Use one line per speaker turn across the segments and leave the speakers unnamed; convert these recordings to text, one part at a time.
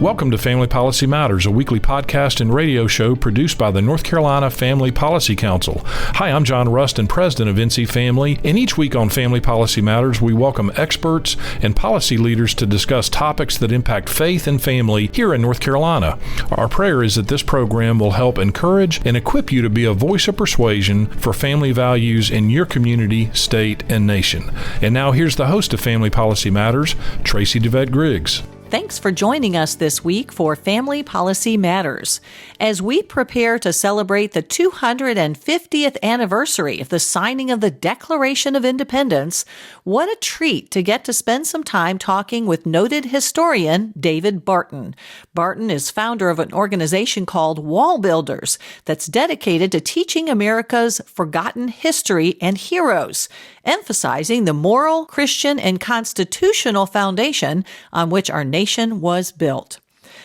Welcome to Family Policy Matters, a weekly podcast and radio show produced by the North Carolina Family Policy Council. Hi, I'm John Rustin, president of NC Family, and each week on Family Policy Matters, we welcome experts and policy leaders to discuss topics that impact faith and family here in North Carolina. Our prayer is that this program will help encourage and equip you to be a voice of persuasion for family values in your community, state, and nation. And now here's the host of Family Policy Matters, Traci DeVette Griggs.
Thanks for joining us this week for Family Policy Matters. As we prepare to celebrate the 250th anniversary of the signing of the Declaration of Independence, what a treat to get to spend some time talking with noted historian David Barton. Barton is founder of an organization called WallBuilders that's dedicated to teaching America's forgotten history and heroes, emphasizing the moral, Christian, and constitutional foundation on which our nation was built.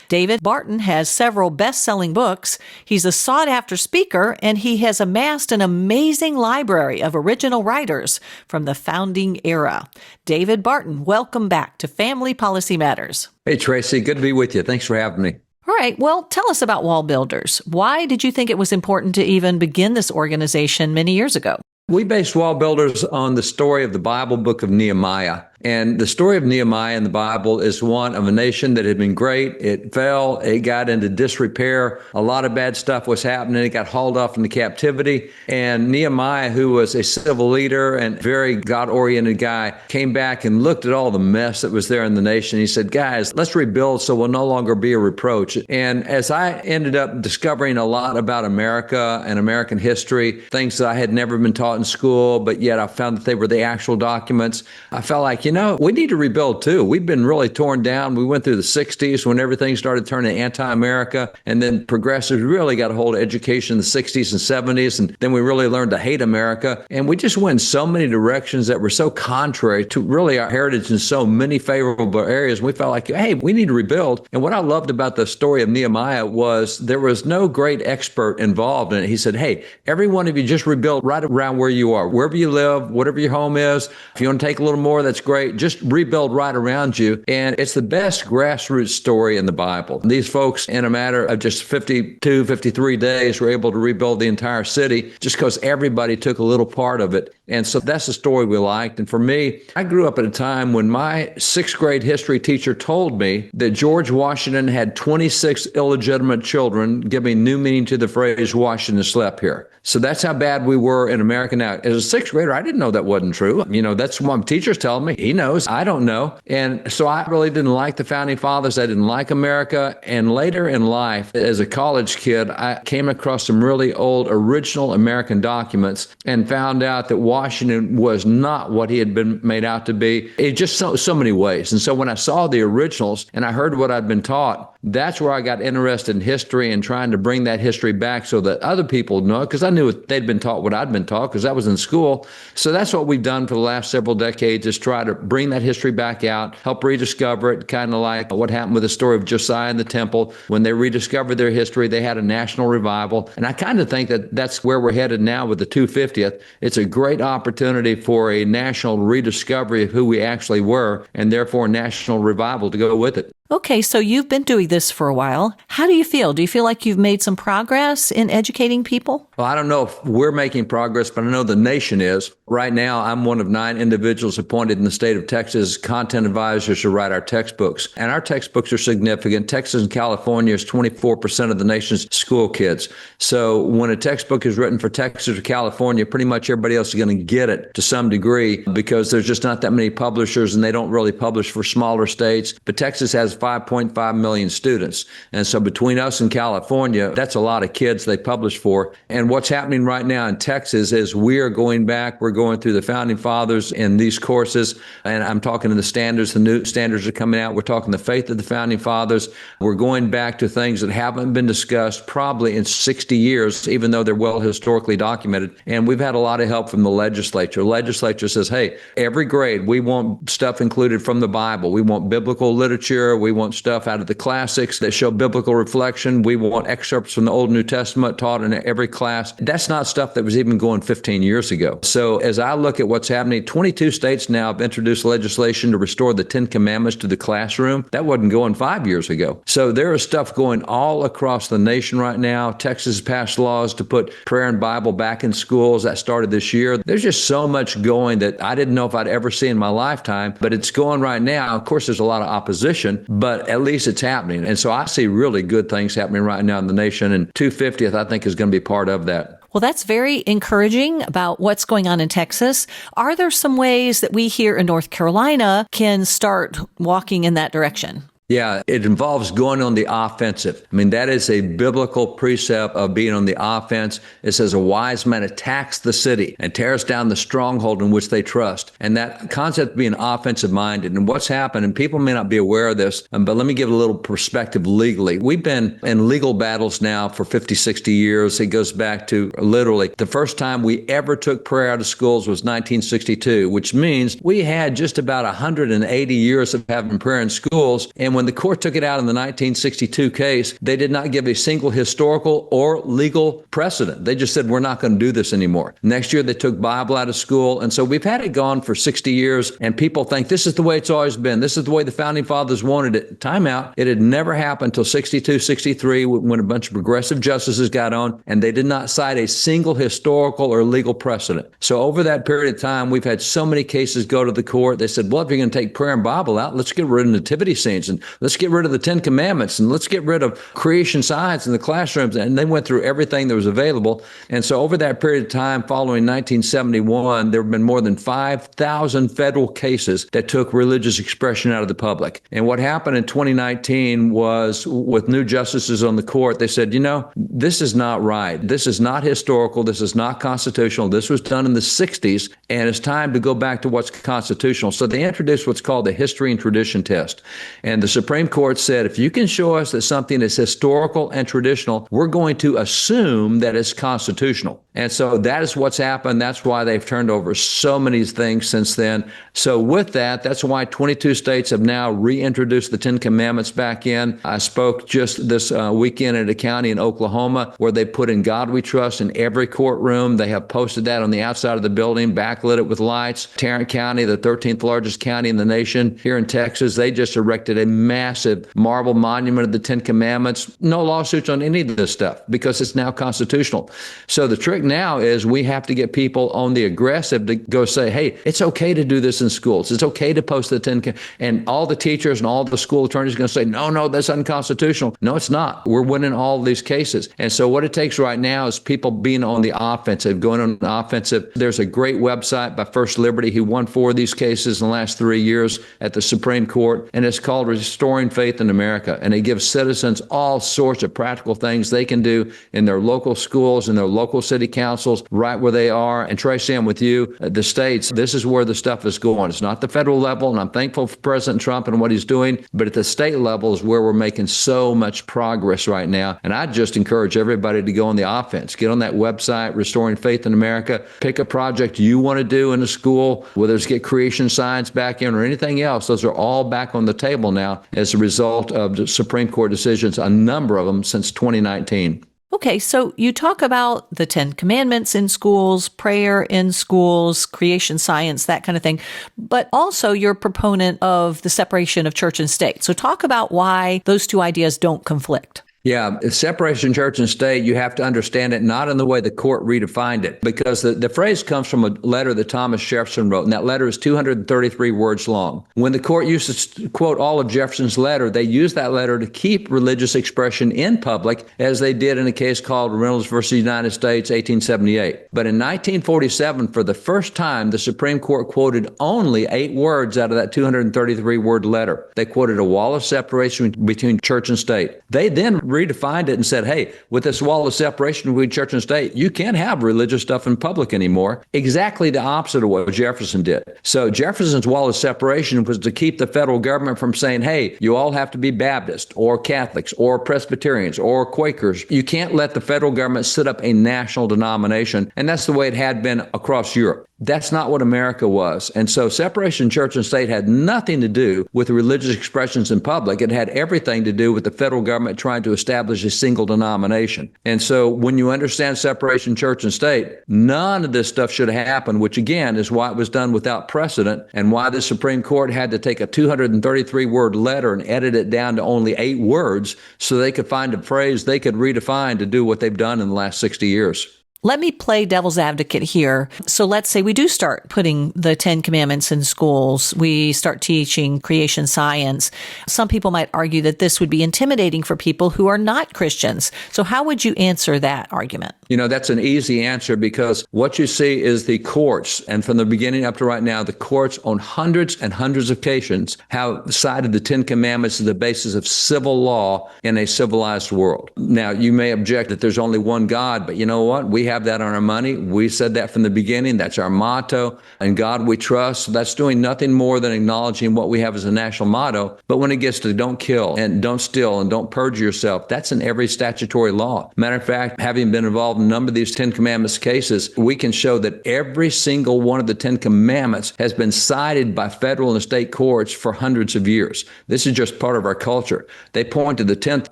David Barton has several best-selling books. He's a sought-after speaker, and he has amassed an amazing library of original writers from the founding era. David Barton, welcome back to Family Policy Matters.
Hey, Traci, good to be with you. Thanks for having me.
All right, well, tell us about WallBuilders. Why did you think it was important to even begin this organization many years ago?
We based WallBuilders on the story of the Bible book of Nehemiah. And the story of Nehemiah in the Bible is one of a nation that had been great. It fell. It got into disrepair. A lot of bad stuff was happening. It got hauled off into captivity. And Nehemiah, who was a civil leader and very God-oriented guy, came back and looked at all the mess that was there in the nation. He said, guys, let's rebuild so we'll no longer be a reproach. And as I ended up discovering a lot about America and American history, things that I had never been taught in school, but yet I found that they were the actual documents, I felt like, we need to rebuild too. We've been really torn down. We went through the 60s when everything started turning anti-America, and then progressives really got a hold of education in the 60s and 70s, and then we really learned to hate America. And we just went in so many directions that were so contrary to really our heritage in so many favorable areas. We felt like, hey, we need to rebuild. And what I loved about the story of Nehemiah was there was no great expert involved in it. He said, hey, every one of you just rebuild right around where you are, wherever you live, whatever your home is. If you want to take a little more, that's great. Just rebuild right around you. And it's the best grassroots story in the Bible. These folks, in a matter of just 52, 53 days, were able to rebuild the entire city just because everybody took a little part of it. And so that's the story we liked. And for me, I grew up at a time when my sixth grade history teacher told me that George Washington had 26 illegitimate children, giving new meaning to the phrase Washington slept here. So that's how bad we were in America now. As a sixth grader, I didn't know that wasn't true. That's what my teacher's telling me. He knows. I don't know. And so I really didn't like the founding fathers. I didn't like America. And later in life, as a college kid, I came across some really old original American documents and found out that Washington was not what he had been made out to be in just so many ways. And so when I saw the originals and I heard what I'd been taught, that's where I got interested in history and trying to bring that history back so that other people know, because I knew they'd been taught what I'd been taught because I was in school. So that's what we've done for the last several decades, is try to bring that history back out, help rediscover it, kind of like what happened with the story of Josiah and the temple. When they rediscovered their history, they had a national revival. And I kind of think that that's where we're headed now with the 250th. It's a great opportunity for a national rediscovery of who we actually were, and therefore a national revival to go with it.
Okay, so you've been doing this for a while. How do you feel? Do you feel like you've made some progress in educating people?
Well, I don't know if we're making progress, but I know the nation is. Right now, I'm one of 9 individuals appointed in the state of Texas content advisors to write our textbooks. And our textbooks are significant. Texas and California is 24% of the nation's school kids. So when a textbook is written for Texas or California, pretty much everybody else is going to get it to some degree because there's just not that many publishers and they don't really publish for smaller states. But Texas has 5.5 million students. And so between us and California, that's a lot of kids they publish for. And what's happening right now in Texas is we're going back. We're going through the founding fathers in these courses. And I'm talking to the standards. The new standards are coming out. We're talking the faith of the founding fathers. We're going back to things that haven't been discussed probably in 60 years, even though they're well historically documented. And we've had a lot of help from the legislature. The legislature says, hey, every grade, we want stuff included from the Bible. We want biblical literature. We want stuff out of the classics that show biblical reflection. We want excerpts from the Old New Testament taught in every class. That's not stuff that was even going 15 years ago. So as I look at what's happening, 22 states now have introduced legislation to restore the 10 Commandments to the classroom. That wasn't going 5 years ago. So there is stuff going all across the nation right now. Texas passed laws to put prayer and Bible back in schools. That started this year. There's just so much going that I didn't know if I'd ever see in my lifetime, but it's going right now. Of course, there's a lot of opposition, but at least it's happening. And so I see really good things happening right now in the nation. And 250th, I think, is going to be part of that.
Well, that's very encouraging about what's going on in Texas. Are there some ways that we here in North Carolina can start walking in that direction?
Yeah, it involves going on the offensive. I mean, that is a biblical precept of being on the offense. It says a wise man attacks the city and tears down the stronghold in which they trust. And that concept of being offensive minded. And what's happened, and people may not be aware of this, but let me give a little perspective legally. We've been in legal battles now for 50, 60 years. It goes back to literally the first time we ever took prayer out of schools was 1962, which means we had just about 180 years of having prayer in schools. And when the court took it out in the 1962 case, they did not give a single historical or legal precedent. They just said, we're not going to do this anymore. Next year, they took Bible out of school. And so we've had it gone for 60 years, and people think this is the way it's always been. This is the way the founding fathers wanted it. Time out. It had never happened until 62, 63, when a bunch of progressive justices got on, and they did not cite a single historical or legal precedent. So over that period of time, we've had so many cases go to the court. They said, well, if you're going to take prayer and Bible out, let's get rid of nativity scenes, and let's get rid of the 10 Commandments, and let's get rid of creation science in the classrooms. And they went through everything that was available. And so over that period of time, following 1971, there have been more than 5,000 federal cases that took religious expression out of the public. And what happened in 2019 was, with new justices on the court, they said, this is not right. This is not historical. This is not constitutional. This was done in the 60s, and it's time to go back to what's constitutional. So they introduced what's called the history and tradition test. And the Supreme Court said, if you can show us that something is historical and traditional, we're going to assume that it's constitutional. And so that is what's happened. That's why they've turned over so many things since then. So with that, that's why 22 states have now reintroduced the 10 Commandments back in. I spoke just this weekend at a county in Oklahoma where they put In God We Trust in every courtroom. They have posted that on the outside of the building, backlit it with lights. Tarrant County, the 13th largest county in the nation, here in Texas, they just erected a massive marble monument of the 10 Commandments. No lawsuits on any of this stuff because it's now constitutional. So the trick now is we have to get people on the aggressive to go say, hey, it's okay to do this in schools. It's okay to post the 10 and all the teachers and all the school attorneys are going to say, no, that's unconstitutional. No, it's not. We're winning all of these cases. And so what it takes right now is people being on the offensive, going on the offensive. There's a great website by First Liberty who won 4 of these cases in the last 3 years at the Supreme Court, and it's called Restoring Faith in America. And it gives citizens all sorts of practical things they can do in their local schools, in their local city councils, right where they are. And Traci, I'm with you, the states, this is where the stuff is going. It's not the federal level, and I'm thankful for President Trump and what he's doing, but at the state level is where we're making so much progress right now. And I just encourage everybody to go on the offense. Get on that website, Restoring Faith in America. Pick a project you want to do in a school, whether it's get creation science back in or anything else. Those are all back on the table now as a result of the Supreme Court decisions, a number of them since 2019.
Okay, so you talk about the 10 Commandments in schools, prayer in schools, creation science, that kind of thing, but also you're a proponent of the separation of church and state. So talk about why those two ideas don't conflict.
Yeah, separation of church and state, you have to understand it not in the way the court redefined it, because the phrase comes from a letter that Thomas Jefferson wrote, and that letter is 233 words long. When the court used to quote all of Jefferson's letter, they used that letter to keep religious expression in public, as they did in a case called Reynolds versus United States, 1878. But in 1947, for the first time, the Supreme Court quoted only 8 words out of that 233-word letter. They quoted a wall of separation between church and state. They then redefined it and said, hey, with this wall of separation between church and state, you can't have religious stuff in public anymore. Exactly the opposite of what Jefferson did. So Jefferson's wall of separation was to keep the federal government from saying, hey, you all have to be Baptist or Catholics or Presbyterians or Quakers. You can't let the federal government set up a national denomination. And that's the way it had been across Europe. That's not what America was. And so separation of church and state had nothing to do with religious expressions in public. It had everything to do with the federal government trying to establish a single denomination. And so when you understand separation of church and state, none of this stuff should have happened, which again is why it was done without precedent and why the Supreme Court had to take a 233-word letter and edit it down to only 8 words so they could find a phrase they could redefine to do what they've done in the last 60 years.
Let me play devil's advocate here. So let's say we do start putting the 10 Commandments in schools. We start teaching creation science. Some people might argue that this would be intimidating for people who are not Christians. So how would you answer that argument?
That's an easy answer because what you see is the courts, and from the beginning up to right now, the courts on hundreds and hundreds of occasions have cited the 10 Commandments as the basis of civil law in a civilized world. Now, you may object that there's only one God, but you know what? We have that on our money. We said that from the beginning. That's our motto. And God we trust. That's doing nothing more than acknowledging what we have as a national motto. But when it gets to don't kill and don't steal and don't perjure yourself, that's in every statutory law. Matter of fact, having been involved in a number of these 10 Commandments cases, we can show that every single one of the 10 Commandments has been cited by federal and state courts for hundreds of years. This is just part of our culture. They point to the 10th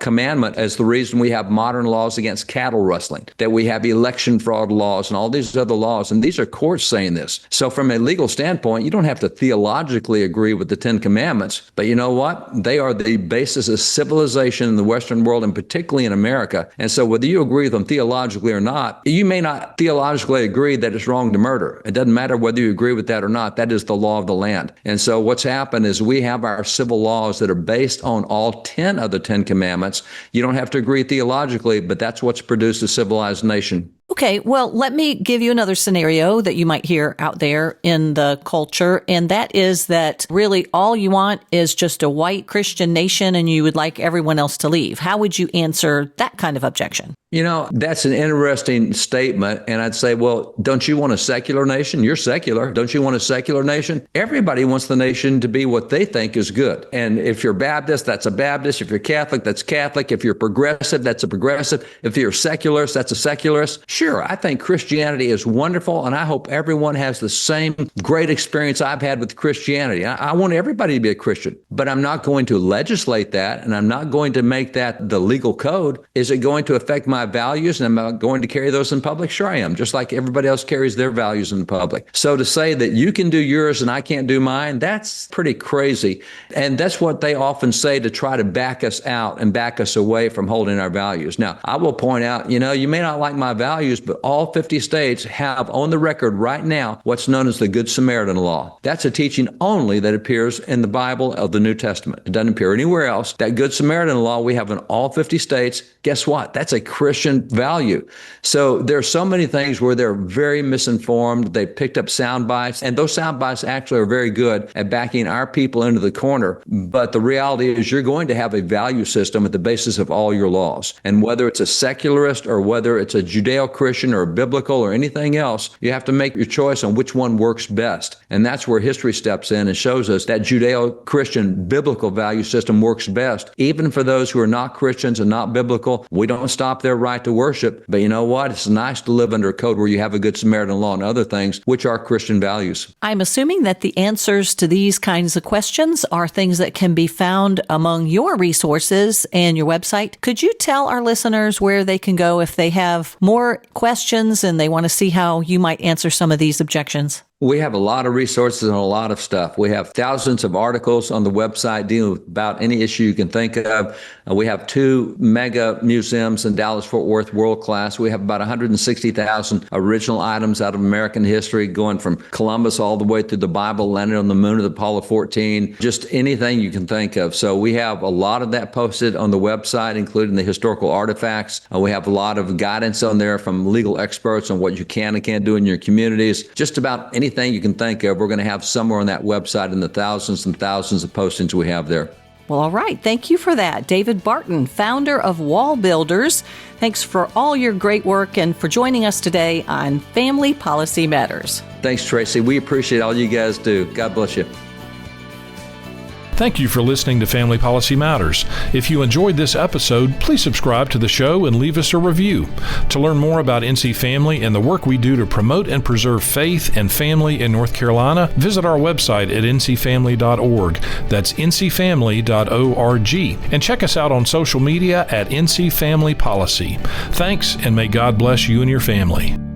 commandment as the reason we have modern laws against cattle rustling, that we have election fraud laws and all these other laws. And these are courts saying this. So from a legal standpoint, you don't have to theologically agree with the 10 Commandments. But you know what? They are the basis of civilization in the Western world and particularly in America. And so whether you agree with them theologically or not, you may not theologically agree that it's wrong to murder. It doesn't matter whether you agree with that or not. That is the law of the land. And so what's happened is we have our civil laws that are based on all 10 of the 10 Commandments. You don't have to agree theologically, but that's what's produced a civilized nation.
Okay, well, let me give you another scenario that you might hear out there in the culture, and that is that really all you want is just a white Christian nation and you would like everyone else to leave. How would you answer that kind of objection?
That's an interesting statement. And I'd say, well, don't you want a secular nation? You're secular. Don't you want a secular nation? Everybody wants the nation to be what they think is good. And if you're Baptist, that's a Baptist. If you're Catholic, that's Catholic. If you're progressive, that's a progressive. If you're secularist, that's a secularist. Sure, I think Christianity is wonderful. And I hope everyone has the same great experience I've had with Christianity. I want everybody to be a Christian, but I'm not going to legislate that. And I'm not going to make that the legal code. Is it going to affect my values and am I going to carry those in public? Sure I am, just like everybody else carries their values in public. So to say that you can do yours and I can't do mine, that's pretty crazy. And that's what they often say to try to back us out and back us away from holding our values. Now, I will point out, you may not like my values, but all 50 states have on the record right now what's known as the Good Samaritan law. That's a teaching only that appears in the Bible of the New Testament. It doesn't appear anywhere else. That Good Samaritan law we have in all 50 states. Guess what? That's a Christian value. So there are so many things where they're very misinformed. They picked up sound bites, and those sound bites actually are very good at backing our people into the corner. But the reality is you're going to have a value system at the basis of all your laws. And whether it's a secularist or whether it's a Judeo-Christian or biblical or anything else, you have to make your choice on which one works best. And that's where history steps in and shows us that Judeo-Christian biblical value system works best. Even for those who are not Christians and not biblical, we don't stop their right to worship. But you know what? It's nice to live under a code where you have a Good Samaritan law and other things, which are Christian values.
I'm assuming that the answers to these kinds of questions are things that can be found among your resources and your website. Could you tell our listeners where they can go if they have more questions and they want to see how you might answer some of these objections?
We have a lot of resources and a lot of stuff. We have thousands of articles on the website dealing with about any issue you can think of. We have 2 mega museums in Dallas-Fort Worth, world class. We have about 160,000 original items out of American history, going from Columbus all the way through the Bible, landing on the moon of Apollo 14, just anything you can think of. So we have a lot of that posted on the website, including the historical artifacts. We have a lot of guidance on there from legal experts on what you can and can't do in your communities. Just about anything you can think of, we're going to have somewhere on that website in the thousands and thousands of postings we have there.
Well, all right. Thank you for that. David Barton, founder of WallBuilders. Thanks for all your great work and for joining us today on Family Policy Matters.
Thanks, Tracy. We appreciate all you guys do. God bless you.
Thank you for listening to Family Policy Matters. If you enjoyed this episode, please subscribe to the show and leave us a review. To learn more about NC Family and the work we do to promote and preserve faith and family in North Carolina, visit our website at ncfamily.org. That's ncfamily.org. And check us out on social media at NC Family Policy. Thanks, and may God bless you and your family.